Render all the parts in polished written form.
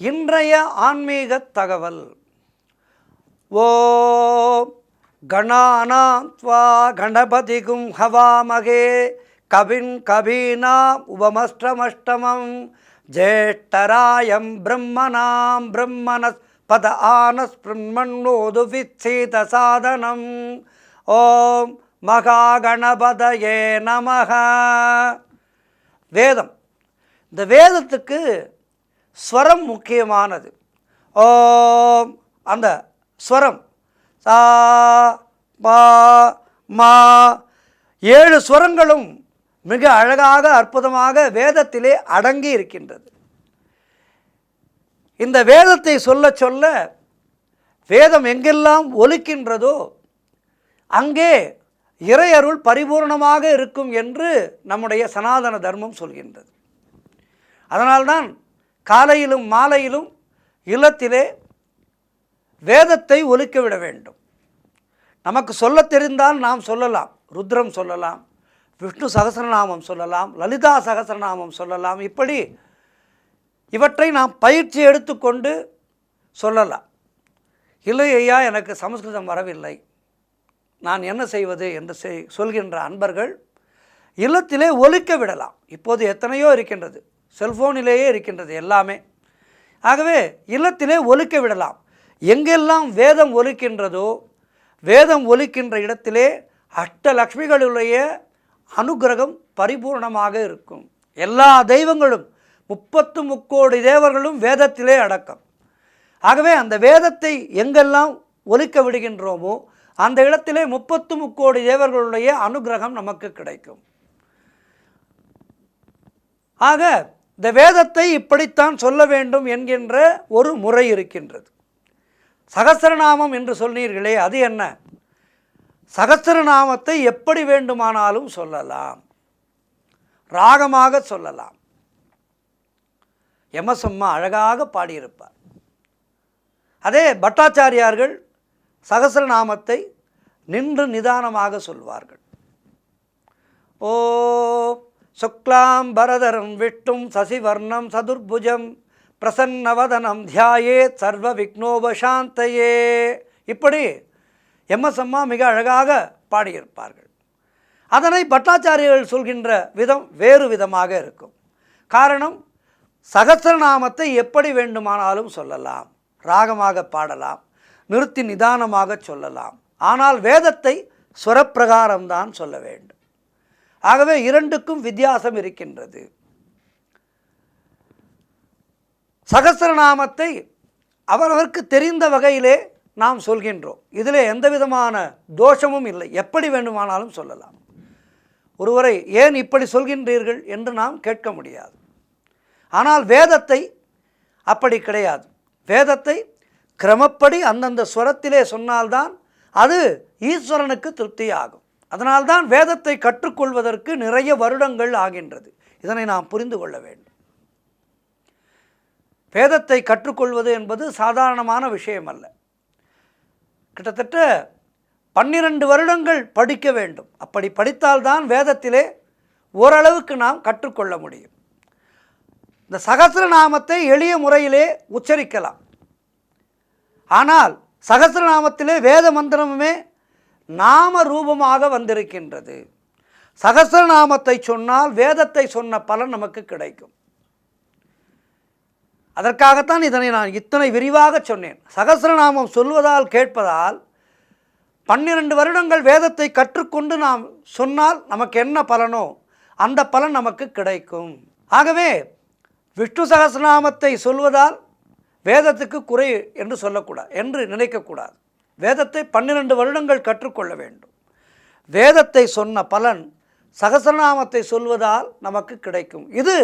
இன்றைய ஆன்மீக தகவல். ஓம் கணானாம் த்வா கணபதிகும் ஹவாமகே கவின் கபீனாம் உபமஷ்டமஷ்டமம் ஜேஷ்டராயம் பிரம்மணாம் பிரம்மணஸ்பத ஆனஸ்பிரம்மன்னோது விச்சேத சாதனம். ஓம் மகாகணபதயே நமஹ. வேதம். இந்த வேதத்துக்கு ஸ்வரம் முக்கியமானது. ஓம் அந்த ஸ்வரம் சா பா மா 7 ஸ்வரங்களும் மிக அழகாக அற்புதமாக வேதத்திலே அடங்கி இருக்கின்றது. இந்த வேதத்தை சொல்ல சொல்ல வேதம் எங்கெல்லாம் ஒலிக்கின்றதோ அங்கே இறையருள் பரிபூர்ணமாக இருக்கும் என்று நம்முடைய சனாதன தர்மம் சொல்கின்றது. அதனால்தான் காலையிலும் மாலையிலும் இல்லத்திலே வேதத்தை ஒலிக்க விட வேண்டும். நமக்கு சொல்ல தெரிந்தால் நாம் சொல்லலாம். ருத்ரம் சொல்லலாம், விஷ்ணு சகஸ்ரநாமம் சொல்லலாம், லலிதா சகஸ்ரநாமம் சொல்லலாம். இப்படி இவற்றை நாம் பயிற்சி எடுத்துக்கொண்டு சொல்லலாம். இல்லை ஐயா, எனக்கு சமஸ்கிருதம் வரவில்லை, நான் என்ன செய்வது என்று சொல்கின்ற அன்பர்கள் இல்லத்திலே ஒலிக்க விடலாம். இப்போது எத்தனையோ இருக்கின்றது, செல்ஃபோனிலேயே இருக்கின்றது எல்லாமே. ஆகவே இல்லத்திலே ஒலிக்க விடலாம். எங்கெல்லாம் வேதம் ஒலிக்கின்றதோ வேதம் ஒலிக்கின்ற இடத்திலே அஷ்டலக்ஷ்மிகளுடைய அனுகிரகம் பரிபூர்ணமாக இருக்கும். எல்லா தெய்வங்களும் 33 கோடி தேவர்களும் வேதத்திலே அடக்கம். ஆகவே அந்த வேதத்தை எங்கெல்லாம் ஒலிக்க விடுகின்றோமோ அந்த இடத்திலே 33 கோடி தேவர்களுடைய அனுகிரகம் நமக்கு கிடைக்கும். ஆக இந்த வேதத்தை இப்படித்தான் சொல்ல வேண்டும் என்கின்ற ஒரு முறை இருக்கின்றது. சகஸ்ரநாமம் என்று சொன்னீர்களே, அது என்ன? சகஸ்ரநாமத்தை எப்படி வேண்டுமானாலும் சொல்லலாம், ராகமாக சொல்லலாம். யமசம்மா அழகாக பாடியிருப்பார். அதே பட்டாச்சாரியார்கள் சகஸ்ரநாமத்தை நின்று நிதானமாக சொல்வார்கள். ஓ சுக்லாம் பரதரம் விஷ்ணும் சசிவர்ணம் சதுர்புஜம் பிரசன்னவதனம் தியாயேத் சர்வ விக்னோபசாந்தயே. இப்படி எம்எஸ்அம்மா மிக அழகாக பாடியிருப்பார்கள். அதனை பட்டாச்சாரியர்கள் சொல்கின்ற விதம் வேறு விதமாக இருக்கும். காரணம், சகஸ்ரநாமத்தை எப்படி வேண்டுமானாலும் சொல்லலாம், ராகமாக பாடலாம், நிறுத்தி நிதானமாக சொல்லலாம். ஆனால் வேதத்தை ஸ்வரப்பிரகாரம்தான் சொல்ல வேண்டும். ஆகவே இரண்டுக்கும் வித்தியாசம் இருக்கின்றது. சகஸ்ரநாமத்தை அவரவருக்கு தெரிந்த வகையிலே நாம் சொல்கின்றோம். இதிலே எந்த விதமான தோஷமும் இல்லை, எப்படி வேண்டுமானாலும் சொல்லலாம். ஒருவரை ஏன் இப்படி சொல்கின்றீர்கள் என்று நாம் கேட்க முடியாது. ஆனால் வேதத்தை அப்படி கிடையாது. வேதத்தை கிரமப்படி அந்தந்த ஸ்வரத்திலே சொன்னால்தான் அது ஈஸ்வரனுக்கு திருப்தியாகும். அதனால்தான் வேதத்தை கற்றுக்கொள்வதற்கு நிறைய வருடங்கள் ஆகின்றது. இதனை நாம் புரிந்து கொள்ள வேண்டும். வேதத்தை கற்றுக்கொள்வது என்பது சாதாரணமான விஷயம் அல்ல. கிட்டத்தட்ட 12 வருடங்கள் படிக்க வேண்டும். அப்படி படித்தால்தான் வேதத்திலே ஓரளவுக்கு நாம் கற்றுக்கொள்ள முடியும். இந்த சகஸ்ரநாமத்தை எளிய முறையிலே உச்சரிக்கலாம். ஆனால் சகஸ்ரநாமத்திலே வேத மந்திரமுமே நாம ரூபமாக வந்திருக்கின்றது. சகஸ்ரநாமத்தை சொன்னால் வேதத்தை சொன்ன பலன் நமக்கு கிடைக்கும். அதற்காகத்தான் இதனை நான் இத்தனை விரிவாக சொன்னேன். சகஸ்ரநாமம் சொல்வதால் கேட்பதால் 12 வருடங்கள் வேதத்தை கற்றுக்கொண்டு நாம் சொன்னால் நமக்கு என்ன பலனோ அந்த பலன் நமக்கு கிடைக்கும். ஆகவே விஷ்ணு சகஸ்ரநாமத்தை சொல்வதால் வேதத்துக்கு குறை என்று சொல்லக்கூடாது, என்று நினைக்கக்கூடாது. வேதத்தை 12 வருடங்கள் கற்றுக்கொள்ள வேண்டும். வேதத்தை சொன்ன பலன் சகஸ்ரநாமத்தை சொல்வதால் நமக்கு கிடைக்கும். இது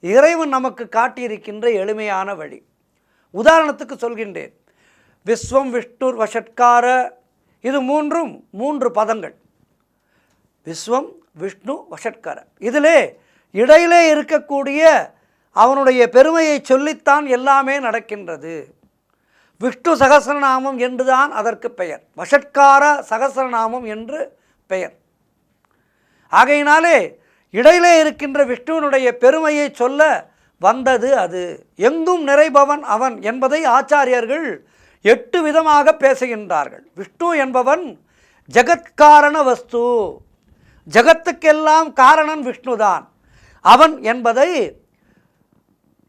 இறைவன் நமக்கு காட்டியிருக்கின்ற எளிமையான வழி. உதாரணத்துக்கு சொல்கின்றேன். விஸ்வம் விஷ்ணுர் வஷட்கார, இது மூன்றும் 3 பதங்கள். விஸ்வம் விஷ்ணு வஷட்கார. இதிலே இடையிலே இருக்கக்கூடிய அவனுடைய பெருமையை சொல்லித்தான் எல்லாமே நடக்கின்றது. விஷ்ணு சகஸ்ரநாமம் என்றுதான் அதற்கு பெயர். வஷட்கார சகஸ்ரநாமம் என்று பெயர். ஆகையினாலே இடையிலே இருக்கின்ற விஷ்ணுவினுடைய பெருமையை சொல்ல வந்தது அது. எங்கும் நிறைபவன் அவன் என்பதை ஆச்சாரியர்கள் 8 விதமாக பேசுகின்றார்கள். விஷ்ணு என்பவன் ஜகத்காரண வஸ்து, ஜகத்துக்கெல்லாம் காரணன் விஷ்ணுதான். அவன் என்பதை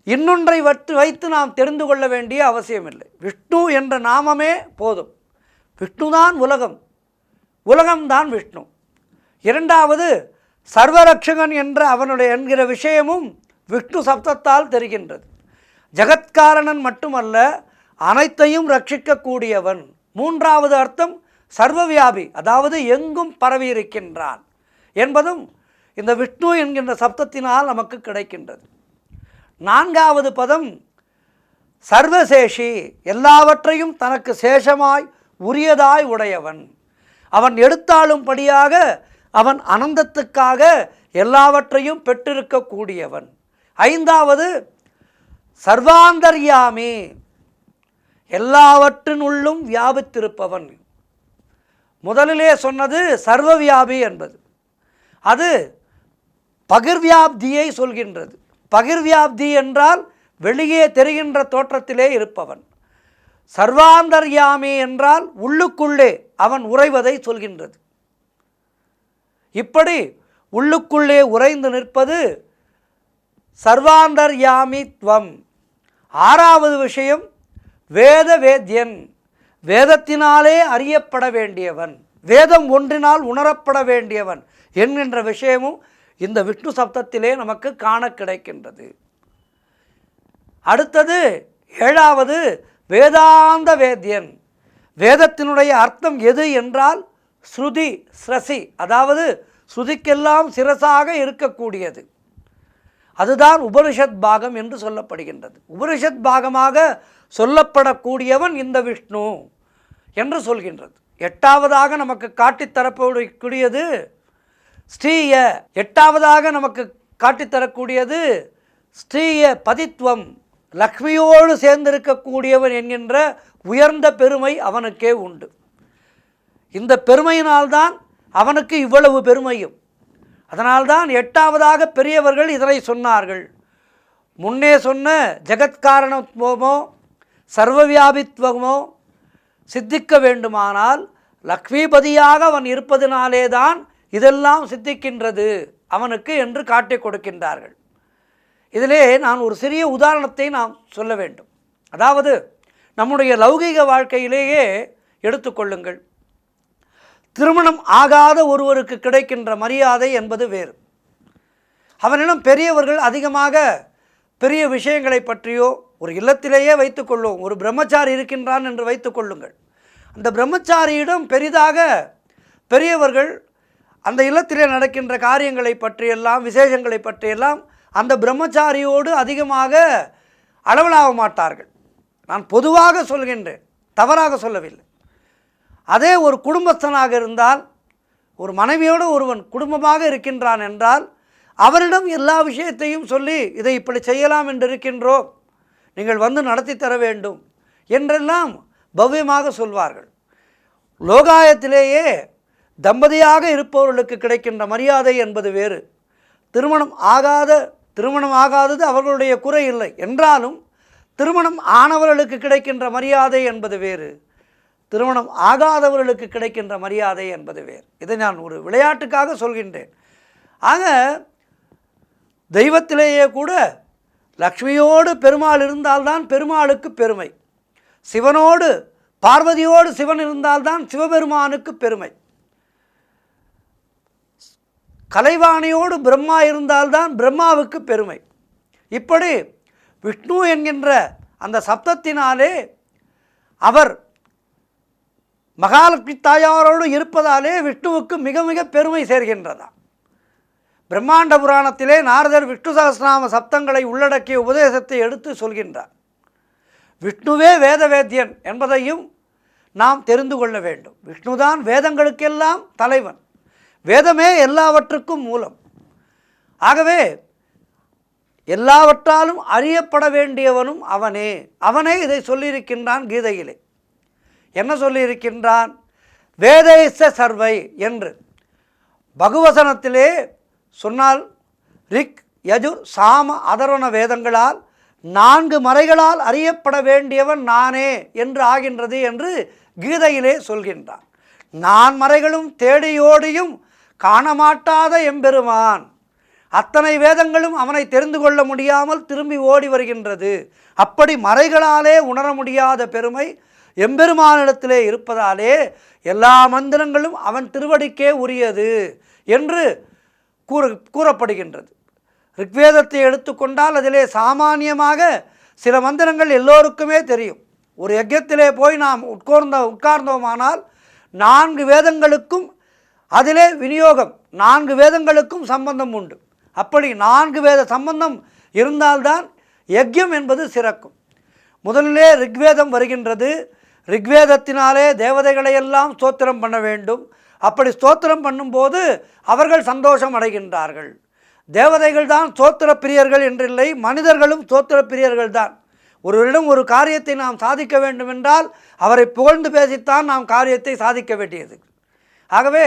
இன்னொன்றை வைத்து நாம் தெரிந்து கொள்ள வேண்டிய அவசியமில்லை. விஷ்ணு என்ற நாமமே போதும். விஷ்ணுதான் உலகம், உலகம்தான் விஷ்ணு. இரண்டாவது, சர்வரட்சகன் என்ற அவனுடைய என்கிற விஷயமும் விஷ்ணு சப்தத்தால் தெரிகின்றது. ஜகத்காரணன் மட்டுமல்ல, அனைத்தையும் ரட்சிக்கக்கூடியவன். மூன்றாவது அர்த்தம் சர்வவியாபி, அதாவது எங்கும் பரவி இருக்கின்றான் என்பதும் இந்த விஷ்ணு என்கின்ற சப்தத்தினால் நமக்கு கிடைக்கின்றது. நான்காவது பதம் சர்வசேஷி, எல்லாவற்றையும் தனக்கு சேஷமாய் உரியதாய் உடையவன். அவன் எடுத்தாளும்படியாக அவன் அனந்தத்துக்காக எல்லாவற்றையும் பெற்றிருக்கக்கூடியவன். ஐந்தாவது சர்வாந்தர்யாமி, எல்லாவற்றினுள்ளும் வியாபித்திருப்பவன். முதலிலே சொன்னது சர்வவியாபி என்பது, அது பகிர்வியாப்தியை சொல்கின்றது. பகிர்வியாப்தி என்றால் வெளியே தெரிகின்ற தோற்றத்திலே இருப்பவன். சர்வாந்தர்யாமி என்றால் உள்ளுக்குள்ளே அவன் உறைவதை சொல்கின்றது. இப்படி உள்ளுக்குள்ளே உறைந்து நிற்பது சர்வாந்தர்யாமித்வம். ஆறாவது விஷயம் வேத வேத்யன், வேதத்தினாலே அறியப்பட வேண்டியவன், வேதம் ஒன்றினால் உணரப்பட வேண்டியவன் என்கின்ற விஷயமும் இந்த விஷ்ணு சப்தத்திலே நமக்கு காண கிடைக்கின்றது. அடுத்தது ஏழாவது வேதாந்த வேத்யன். வேதத்தினுடைய அர்த்தம் எது என்றால் ஸ்ருதி ஸ்ரசி, அதாவது ஸ்ருதிக்கெல்லாம் சிரசாக இருக்கக்கூடியது. அதுதான் உபனிஷத் பாகம் என்று சொல்லப்படுகின்றது. உபனிஷத் பாகமாக சொல்லப்படக்கூடியவன் இந்த விஷ்ணு என்று சொல்கின்றது. எட்டாவதாக நமக்கு காட்டித்தரக்கூடியது ஸ்ரீய, எட்டாவதாக நமக்கு காட்டித்தரக்கூடியது ஸ்ரீய பதித்வம், லக்ஷ்மியோடு சேர்ந்திருக்கக்கூடியவன் என்கின்ற உயர்ந்த பெருமை அவனுக்கே உண்டு. இந்த பெருமையினால்தான் அவனுக்கு இவ்வளவு பெருமையும். அதனால்தான் எட்டாவதாக பெரியவர்கள் இதனை சொன்னார்கள். முன்னே சொன்ன ஜெகத்காரணத்துவமோ சர்வவியாபித்துவமோ சித்திக்க வேண்டுமானால் லக்ஷ்மிபதியாக அவன் இருப்பதினாலே தான் இதெல்லாம் சித்திக்கின்றது அவனுக்கு என்று காட்டி கொடுக்கின்றார்கள். இதிலே நான் ஒரு சிறிய உதாரணத்தை நாம் சொல்ல வேண்டும். அதாவது நம்முடைய லௌகிக வாழ்க்கையிலேயே எடுத்துக்கொள்ளுங்கள். திருமணம் ஆகாத ஒருவருக்கு கிடைக்கின்ற மரியாதை என்பது வேறு. அவனிடம் பெரியவர்கள் அதிகமாக பெரிய விஷயங்களை பற்றியோ, ஒரு இல்லத்திலேயே வைத்துக்கொள்ளும், ஒரு பிரம்மச்சாரி இருக்கின்றான் என்று வைத்துக்கொள்ளுங்கள். அந்த பிரம்மச்சாரியிடம் பெரிதாக பெரியவர்கள் அந்த இல்லத்திலே நடக்கின்ற காரியங்களை பற்றியெல்லாம், விசேஷங்களை பற்றியெல்லாம் அந்த பிரம்மச்சாரியோடு அதிகமாக அளவலாக மாட்டார்கள். நான் பொதுவாக சொல்கின்றேன், தவறாக சொல்லவில்லை. அதே ஒரு குடும்பஸ்தனாக இருந்தால், ஒரு மனைவியோடு ஒருவன் குடும்பமாக இருக்கின்றான் என்றால் அவரிடம் எல்லா விஷயத்தையும் சொல்லி இதை இப்படி செய்யலாம் என்று இருக்கின்றோம், நீங்கள் வந்து நடத்தி தர வேண்டும் என்றெல்லாம் பவ்யமாக சொல்வார்கள். லோகாயத்திலேயே தம்பதியாக இருப்பவர்களுக்கு கிடைக்கின்ற மரியாதை என்பது வேறு. திருமணம் ஆகாதது அவர்களுடைய குறை இல்லை என்றாலும் திருமணம் ஆனவர்களுக்கு கிடைக்கின்ற மரியாதை என்பது வேறு, திருமணம் ஆகாதவர்களுக்கு கிடைக்கின்ற மரியாதை என்பது வேறு. இதை நான் ஒரு விளையாட்டுக்காக சொல்கின்றேன். ஆக தெய்வத்திலேயே கூட லக்ஷ்மியோடு பெருமாள் இருந்தால்தான் பெருமாளுக்கு பெருமை, சிவனோடு பார்வதியோடு சிவன் இருந்தால்தான் சிவபெருமானுக்கு பெருமை, கலைவாணியோடு பிரம்மா இருந்தால்தான் பிரம்மாவுக்கு பெருமை. இப்படி விஷ்ணு என்கின்ற அந்த சப்தத்தினாலே அவர் மகாலட்சுமி தாயாரோடு இருப்பதாலே விஷ்ணுவுக்கு மிக மிக பெருமை சேர்கின்றதா. பிரம்மாண்ட புராணத்திலே நாரதர் விஷ்ணு சகஸ்ரநாம சப்தங்களை உள்ளடக்கிய உபதேசத்தை எடுத்து சொல்கின்றார். விஷ்ணுவே வேதவேத்யன் என்பதையும் நாம் தெரிந்து கொள்ள வேண்டும். விஷ்ணுதான் வேதங்களுக்கெல்லாம் தலைவன், வேதமே எல்லாவற்றுக்கும் மூலம். ஆகவே எல்லாவற்றாலும் அறியப்பட வேண்டியவனும் அவனே. அவனே இதை சொல்லியிருக்கின்றான் கீதையிலே. என்ன சொல்லியிருக்கின்றான்? வேதேச சர்வை என்று பகுவசனத்திலே சொன்னால் ரிக் யஜுர் சாம அதர்வண வேதங்களால் 4 மறைகளால் அறியப்பட வேண்டியவன் நானே என்று ஆகின்றது என்று கீதையிலே சொல்கின்றான். 4 மறைகளும் தேடியோடியும் காணமாட்டாத எம்பெருமான். அத்தனை வேதங்களும் அவனை தெரிந்து கொள்ள முடியாமல் திரும்பி ஓடி வருகின்றது. அப்படி மறைகளாலே உணர முடியாத பெருமை எம்பெருமானிடத்திலே இருப்பதாலே எல்லா மந்திரங்களும் அவன் திருவடிக்கே உரியது என்று கூறப்படுகின்றது. ரிக்வேதத்தை எடுத்துக்கொண்டால் அதிலே சாமானியமாக சில மந்திரங்கள் எல்லோருக்குமே தெரியும். ஒரு யஜ்யத்திலே போய் நாம் உட்கார்ந்தோமானால் 4 வேதங்களுக்கும் அதிலே விநியோகம், 4 வேதங்களுக்கும் சம்பந்தம் உண்டு. அப்படி 4 வேத சம்பந்தம் இருந்தால்தான் யஜ்யம் என்பது சிறக்கும். முதலிலே ரிக்வேதம் வருகின்றது. ரிக்வேதத்தினாலே தேவதைகளையெல்லாம் ஸ்தோத்திரம் பண்ண வேண்டும். அப்படி ஸ்தோத்திரம் பண்ணும்போது அவர்கள் சந்தோஷம் அடைகின்றார்கள். தேவதைகள் தான் ஸ்தோத்திர பிரியர்கள் என்றில்லை, மனிதர்களும் ஸ்தோத்திர பிரியர்கள் தான். ஒருவரிடம் ஒரு காரியத்தை நாம் சாதிக்க வேண்டுமென்றால் அவரை புகழ்ந்து பேசித்தான் நாம் காரியத்தை சாதிக்க வேண்டியது. ஆகவே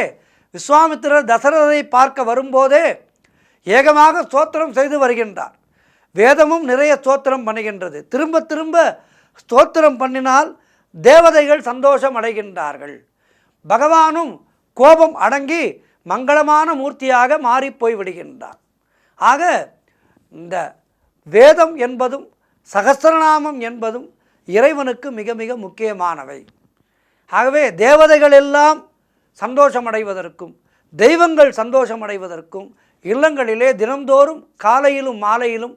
விஸ்வாமித்திரர் தசரதை பார்க்க வரும்போதே ஏகமாக ஸ்தோத்திரம் செய்து வருகின்றார். வேதமும் நிறைய ஸ்தோத்திரம் பண்ணுகின்றது. திரும்ப திரும்ப ஸ்தோத்திரம் பண்ணினால் தேவதைகள் சந்தோஷம் அடைகின்றார்கள். பகவானும் கோபம் அடங்கி மங்களமான மூர்த்தியாக மாறி போய்விடுகின்றார். ஆக இந்த வேதம் என்பதும் சகஸ்ரநாமம் என்பதும் இறைவனுக்கு மிக மிக முக்கியமானவை. ஆகவே தேவதைகள் எல்லாம் சந்தோஷமடைவதற்கும் தெய்வங்கள் சந்தோஷமடைவதற்கும் இல்லங்களிலே தினந்தோறும் காலையிலும் மாலையிலும்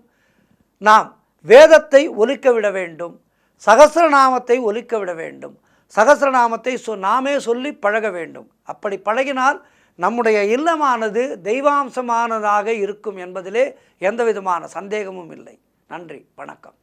நாம் வேதத்தை ஒலிக்க விட வேண்டும், சகஸ்ரநாமத்தை ஒலிக்க விட வேண்டும். சகஸ்ரநாமத்தை நாமே சொல்லி பழக வேண்டும். அப்படி பழகினால் நம்முடைய இல்லமானது தெய்வாம்சமானதாக இருக்கும் என்பதிலே எந்த விதமான சந்தேகமும் இல்லை. நன்றி, வணக்கம்.